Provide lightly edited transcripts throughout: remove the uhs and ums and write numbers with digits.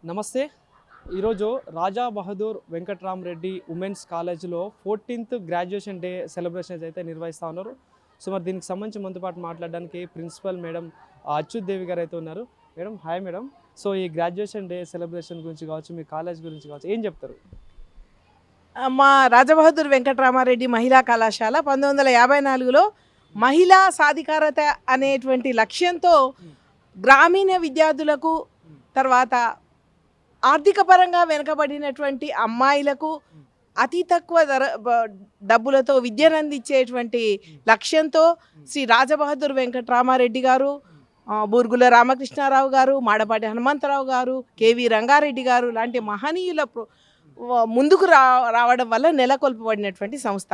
నమస్తే. ఈరోజు రాజా బహదూర్ వెంకట్రామరెడ్డి ఉమెన్స్ కాలేజ్లో 14th గ్రాడ్యుయేషన్ డే సెలబ్రేషన్స్ అయితే నిర్వహిస్తూ ఉన్నారు. సో మరి దీనికి సంబంధించి మనతో పాటు మాట్లాడడానికి ప్రిన్సిపల్ మేడం అచ్యుత్ దేవి గారు అయితే ఉన్నారు. Madam hi madam. సో ఈ గ్రాడ్యుయేషన్ డే సెలబ్రేషన్ గురించి కావచ్చు, మీ కాలేజ్ గురించి కావచ్చు, ఏం చెప్తారు? మా రాజబహదూర్ వెంకట్రామారెడ్డి మహిళా కళాశాల 1954లో మహిళా సాధికారత అనేటువంటి లక్ష్యంతో గ్రామీణ విద్యార్థులకు, తర్వాత ఆర్థిక పరంగా వెనుకబడినటువంటి అమ్మాయిలకు అతి తక్కువ డబ్బులతో విద్యను అందించేటువంటి లక్ష్యంతో శ్రీ రాజబహదూర్ వెంకట్రామారెడ్డి గారు, బూర్గుల రామకృష్ణారావు గారు, మాడపాటి హనుమంతరావు గారు, కేవి రంగారెడ్డి గారు లాంటి మహనీయుల ముందుకు రావడం వల్ల నెలకొల్పబడినటువంటి సంస్థ.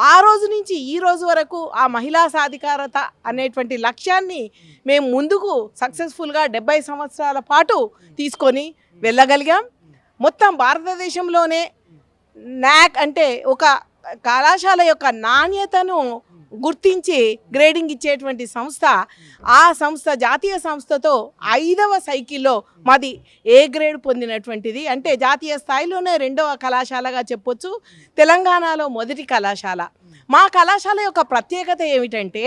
ఆ రోజు నుంచి ఈ రోజు వరకు ఆ మహిళా సాధికారత అనేటువంటి లక్ష్యాన్ని మేము ముందుకు సక్సెస్ఫుల్గా 70 సంవత్సరాల పాటు తీసుకొని వెళ్ళగలిగాం. మొత్తం భారతదేశంలోనే నాక్ అంటే ఒక కళాశాల యొక్క నాణ్యతను గుర్తించి గ్రేడింగ్ ఇచ్చేటువంటి సంస్థ. ఆ సంస్థ జాతీయ సంస్థతో 5వ సైకిల్లో మాది ఏ గ్రేడ్ పొందినటువంటిది. అంటే జాతీయ స్థాయిలోనే 2వ కళాశాలగా చెప్పొచ్చు, తెలంగాణలో మొదటి కళాశాల. మా కళాశాల యొక్క ప్రత్యేకత ఏమిటంటే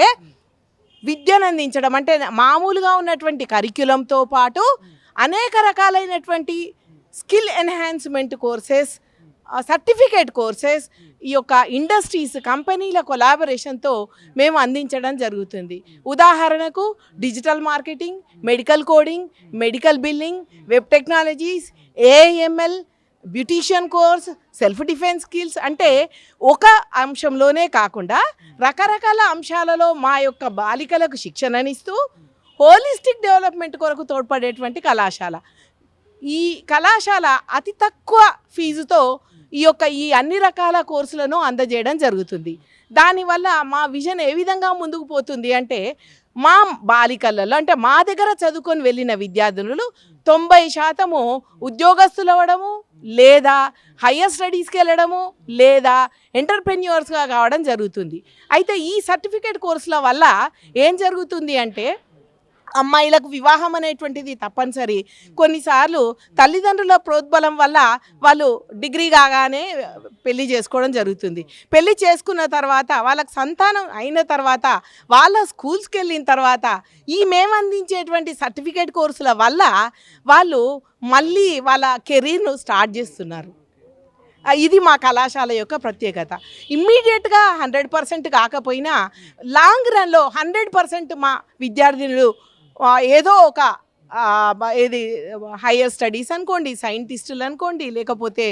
విద్యను అందించడం. అంటే మామూలుగా ఉన్నటువంటి కరిక్యులంతో పాటు అనేక రకాలైనటువంటి skill enhancement courses, certificate courses, ఈ యొక్క ఇండస్ట్రీస్, కంపెనీల కొలాబరేషన్తో మేము అందించడం జరుగుతుంది. ఉదాహరణకు digital marketing, medical coding, medical billing, web technologies, AIML, beautician course, self defence skills. అంటే ఒక అంశంలోనే కాకుండా రకరకాల అంశాలలో మా యొక్క బాలికలకు శిక్షణనిస్తూ హోలిస్టిక్ డెవలప్మెంట్ కొరకు తోడ్పడేటువంటి కళాశాల. ఈ కళాశాల అతి తక్కువ ఫీజుతో ఈ అన్ని రకాల కోర్సులను అందజేయడం జరుగుతుంది. దానివల్ల మా విజన్ ఏ విధంగా ముందుకు పోతుంది అంటే, మా బాలికలలో అంటే మా దగ్గర చదువుకొని వెళ్ళిన విద్యార్థులు 90% ఉద్యోగస్తులు అవ్వడము, లేదా హయ్యర్ స్టడీస్కి వెళ్ళడము, లేదా ఎంటర్ప్రెన్యూర్స్గా కావడం జరుగుతుంది. అయితే ఈ సర్టిఫికేట్ కోర్సుల వల్ల ఏం జరుగుతుంది అంటే, అమ్మాయిలకు వివాహం అనేటువంటిది తప్పనిసరి. కొన్నిసార్లు తల్లిదండ్రుల ప్రోద్బలం వల్ల వాళ్ళు డిగ్రీ కాగానే పెళ్లి చేసుకోవడం జరుగుతుంది. పెళ్లి చేసుకున్న తర్వాత వాళ్ళకి సంతానం అయిన తర్వాత వాళ్ళ స్కూల్స్కి వెళ్ళిన తర్వాత ఈ మేము అందించేటువంటి సర్టిఫికేట్ కోర్సుల వల్ల వాళ్ళు మళ్ళీ వాళ్ళ కెరీర్ను స్టార్ట్ చేస్తున్నారు. ఇది మా కళాశాల యొక్క ప్రత్యేకత. ఇమ్మీడియట్గా 100% కాకపోయినా లాంగ్ రన్లో 100% మా విద్యార్థినులు ఏదో ఒక హయ్యర్ స్టడీస్ అనుకోండి, సైంటిస్టులు అనుకోండి, లేకపోతే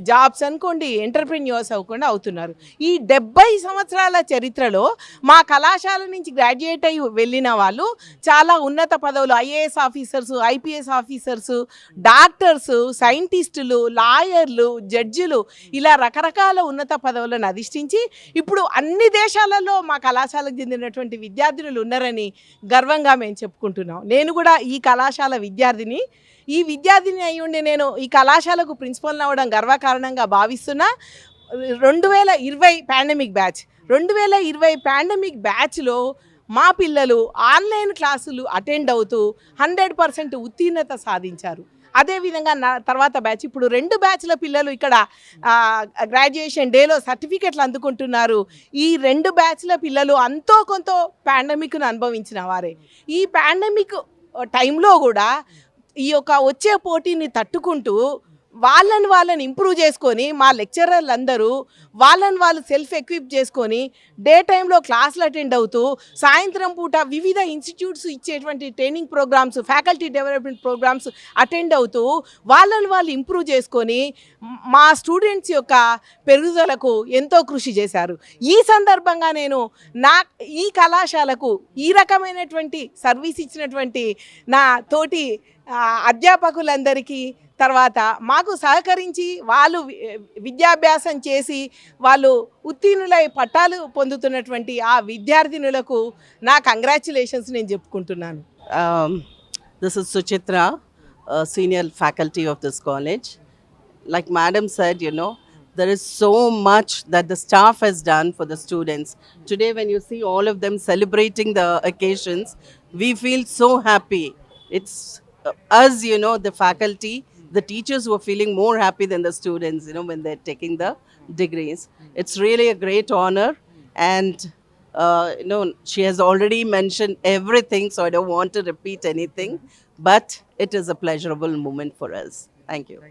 జాబ్స్ అనుకోండి, ఎంటర్ప్రెన్యూర్స్ అవ్వకుండా అవుతున్నారు. ఈ 70 సంవత్సరాల చరిత్రలో మా కళాశాల నుంచి గ్రాడ్యుయేట్ అయ్యి వెళ్ళిన వాళ్ళు చాలా ఉన్నత పదవులు, IAS officers, IPS officers, doctors, సైంటిస్టులు, లాయర్లు, జడ్జిలు, ఇలా రకరకాల ఉన్నత పదవులను అధిష్ఠించి ఇప్పుడు అన్ని దేశాలలో మా కళాశాలకు చెందినటువంటి విద్యార్థులు ఉన్నారని గర్వంగా మేము చెప్పుకుంటున్నాం. నేను కూడా ఈ కళాశాల విద్యార్థిని. ఈ విద్యార్థిని అయ్యుండి నేను ఈ కళాశాలకు ప్రిన్సిపల్ అవ్వడం గర్వకారణంగా భావిస్తున్నా. 2020 పాండమిక్ బ్యాచ్లో మా పిల్లలు ఆన్లైన్ క్లాసులు అటెండ్ అవుతూ 100% ఉత్తీర్ణత సాధించారు. అదేవిధంగా తర్వాత బ్యాచ్, ఇప్పుడు 2 బ్యాచ్ల పిల్లలు ఇక్కడ గ్రాడ్యుయేషన్ డేలో సర్టిఫికెట్లు అందుకుంటున్నారు. ఈ 2 బ్యాచ్ల పిల్లలు అంతో కొంత పాండమిక్ను అనుభవించిన వారే. ఈ పాండమిక్ టైంలో కూడా ఈ యొక్క వచ్చే పోటీని తట్టుకుంటూ వాళ్ళని ఇంప్రూవ్ చేసుకొని మా లెక్చరర్లు అందరూ వాళ్ళు సెల్ఫ్ ఎక్విప్ చేసుకొని డే టైంలో క్లాసులు అటెండ్ అవుతూ, సాయంత్రం పూట వివిధ ఇన్స్టిట్యూట్స్ ఇచ్చేటువంటి training programmes, faculty development programmes attend అవుతూ వాళ్ళు ఇంప్రూవ్ చేసుకొని మా స్టూడెంట్స్ యొక్క పెరుగుదలకు ఎంతో కృషి చేశారు. ఈ సందర్భంగా నేను ఈ కళాశాలకు ఈ రకమైనటువంటి సర్వీస్ ఇచ్చినటువంటి నా తోటి అధ్యాపకులందరికీ, తర్వాత మాకు సహకరించి వాళ్ళు విద్యాభ్యాసం చేసి వాళ్ళు ఉత్తీర్ణులై పట్టాలు పొందుతున్నటువంటి ఆ విద్యార్థినులకు నా కంగ్రాచ్యులేషన్స్ నేను చెప్పుకుంటున్నాను. This is Suchitra, senior faculty of this college. Like Madam said, there is so much that the staff has done for the students. Today when you see all of them celebrating the occasions, we feel so happy. It's us, the faculty the teachers who are feeling more happy than the students, you know, when they're taking the degrees. It's really a great honor, and you know, she has already mentioned everything, so I don't want to repeat anything, but it is a pleasurable moment for us. Thank you.